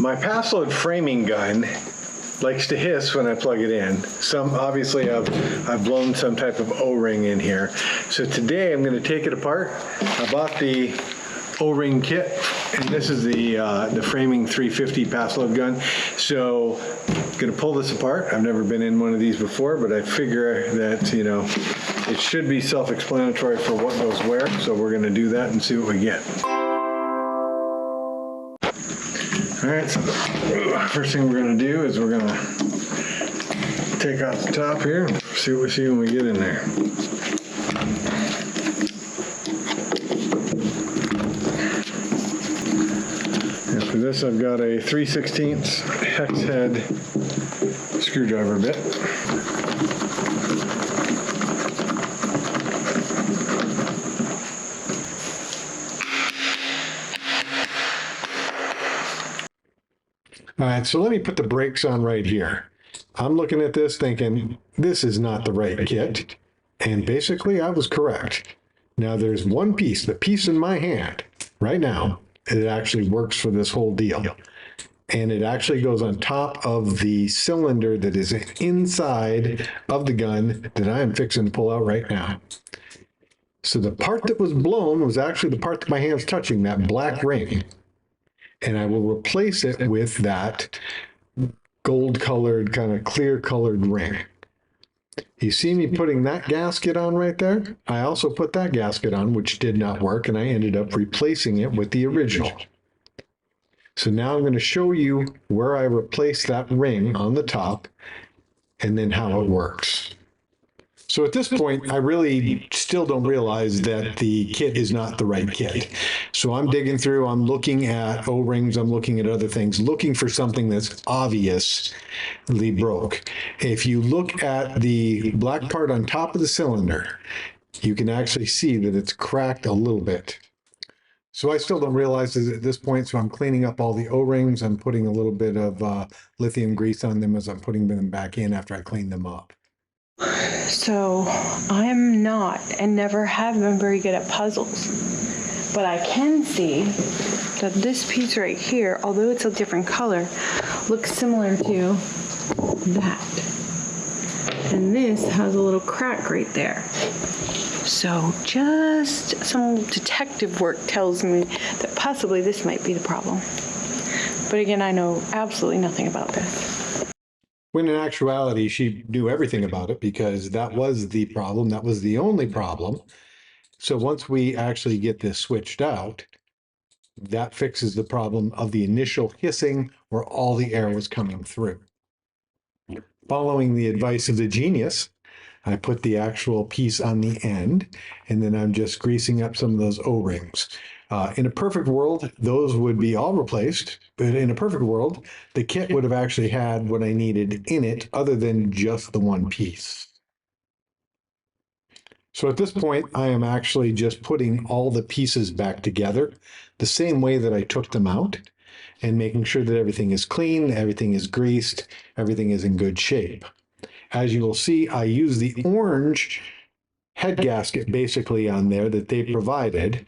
My Paslode framing gun likes to hiss when I plug it in. Obviously I've blown some type of O-ring in here. So today I'm going to take it apart. I bought the O-ring kit, and this is the framing 350 Paslode gun. So I'm going to pull this apart. I've never been in one of these before, but I figure that, you know, it should be self-explanatory for what goes where. So we're going to do that and see what we get. All right, so first thing we're going to do is we're going to take off the top here and see what we see when we get in there. And for this, I've got a 3/16 hex head screwdriver bit. All right, so let me put the brakes on right here. I'm looking at this thinking, this is not the right kit. And basically, I was correct. Now, there's one piece, the piece in my hand right now, it actually works for this whole deal. And it actually goes on top of the cylinder that is inside of the gun that I am fixing to pull out right now. So the part that was blown was actually the part that my hand's touching, that black ring. And I will replace it with that gold-colored, kind of clear-colored ring. You see me putting that gasket on right there? I also put that gasket on, which did not work, and I ended up replacing it with the original. So now I'm going to show you where I replaced that ring on the top, and then how it works. So at this point, I really still don't realize that the kit is not the right kit. So I'm digging through, I'm looking at O-rings, I'm looking at other things, looking for something that's obviously broke. If you look at the black part on top of the cylinder, you can actually see that it's cracked a little bit. So I still don't realize this at this point, so I'm cleaning up all the O-rings. I'm putting a little bit of lithium grease on them as I'm putting them back in after I clean them up. So I'm not and never have been very good at puzzles, but I can see that this piece right here, although it's a different color, looks similar to that. And this has a little crack right there. So just some detective work tells me that possibly this might be the problem. But again, I know absolutely nothing about this. When in actuality, she knew everything about it because that was the problem. That was the only problem. So once we actually get this switched out, that fixes the problem of the initial hissing where all the air was coming through. Following the advice of the genius, I put the actual piece on the end, and then I'm just greasing up some of those O-rings. In a perfect world, those would be all replaced, but in a perfect world, the kit would have actually had what I needed in it other than just the one piece. So at this point, I am actually just putting all the pieces back together the same way that I took them out and making sure that everything is clean, everything is greased, everything is in good shape. As you will see, I use the orange head gasket basically on there that they provided,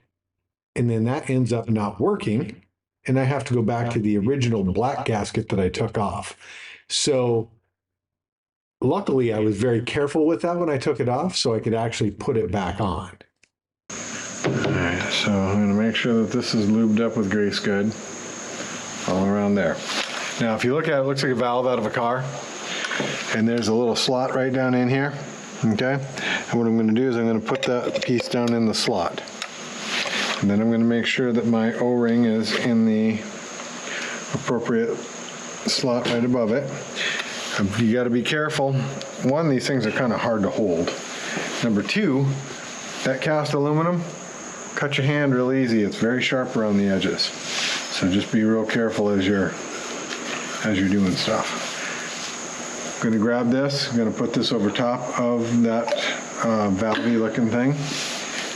and then that ends up not working, and I have to go back to the original black gasket that I took off. So luckily, I was very careful with that when I took it off, so I could actually put it back on. All right, so I'm going to make sure that this is lubed up with grease good all around there. Now, if you look at it, it looks like a valve out of a car, and there's a little slot right down in here, okay? And what I'm going to do is I'm going to put that piece down in the slot. And then I'm going to make sure that my O-ring is in the appropriate slot right above it. You got to be careful. One, these things are kind of hard to hold. Number two, that cast aluminum, cut your hand real easy. It's very sharp around the edges. So just be real careful as you're doing stuff. I'm going to grab this. I'm going to put this over top of that valvey looking thing.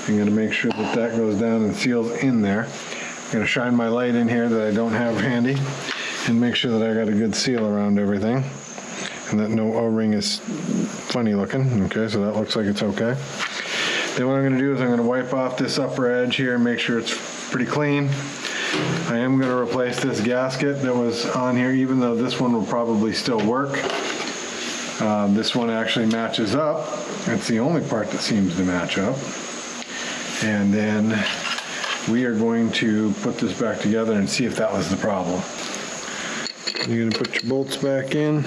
I'm going to make sure that that goes down and seals in there. I'm going to shine my light in here that I don't have handy and make sure that I got a good seal around everything and that no O-ring is funny looking. Okay, so that looks like it's okay. Then what I'm going to do is I'm going to wipe off this upper edge here and make sure it's pretty clean. I am going to replace this gasket that was on here, even though this one will probably still work. This one actually matches up. It's the only part that seems to match up. And then we are going to put this back together and see if that was the problem. You're going to put your bolts back in.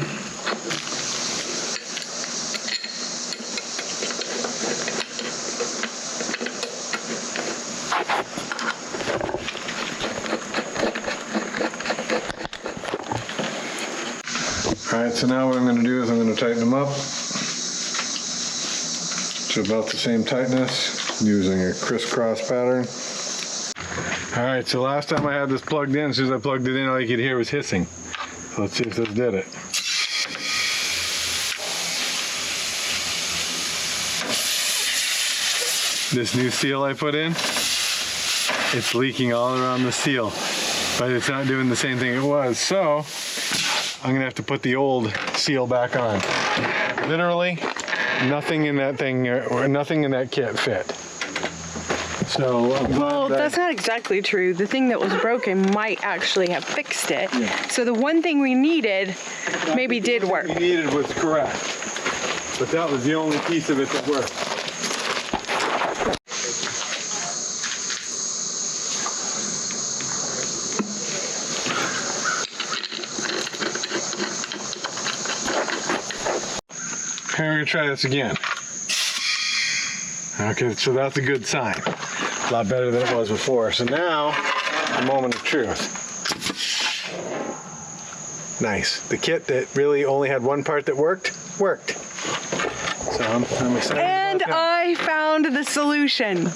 All right, so now what I'm going to do is I'm going to tighten them up to about the same tightness using a crisscross pattern. All right, so last time I had this plugged in, as soon as I plugged it in, all you could hear was hissing. So let's see if this did it. This new seal I put in, it's leaking all around the seal, but it's not doing the same thing it was. So I'm gonna have to put the old seal back on. Literally, nothing in that thing, or nothing in that kit fit. So I'm glad well, that's not exactly true. The thing that was broken might actually have fixed it. Yeah. So the one thing we needed maybe did work. What we needed was correct, but that was the only piece of it that worked. Okay, we're gonna try this again. Okay, so that's a good sign. A lot better than it was before. So now, the moment of truth. Nice. The kit that really only had one part that worked. So I'm excited And about that. I found the solution.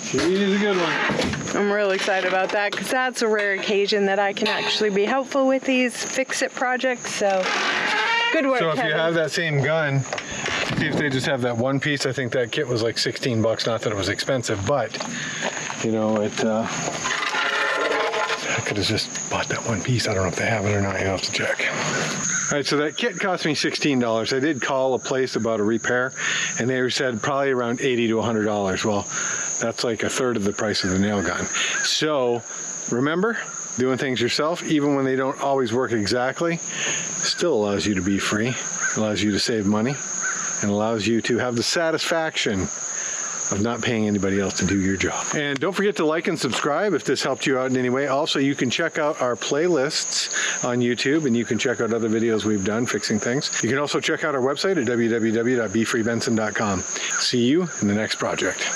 She's a good one. I'm really excited about that because that's a rare occasion that I can actually be helpful with these fix-it projects. So good work, So if Kevin. you have that same gun, see if they just have that one piece. I think that kit was like 16 bucks, not that it was expensive, but you know, I could have just bought that one piece. I don't know if they have it or not. You have to check. All right, so that kit cost me $16. I did call a place about a repair, and they said probably around $80 to $100. Well, that's like a third of the price of the nail gun. So remember, doing things yourself, even when they don't always work exactly, still allows you to be free, allows you to save money, and allows you to have the satisfaction of not paying anybody else to do your job. And don't forget to like and subscribe if this helped you out in any way. Also, you can check out our playlists on YouTube, and you can check out other videos we've done fixing things. You can also check out our website at www.befreebenson.com. See you in the next project.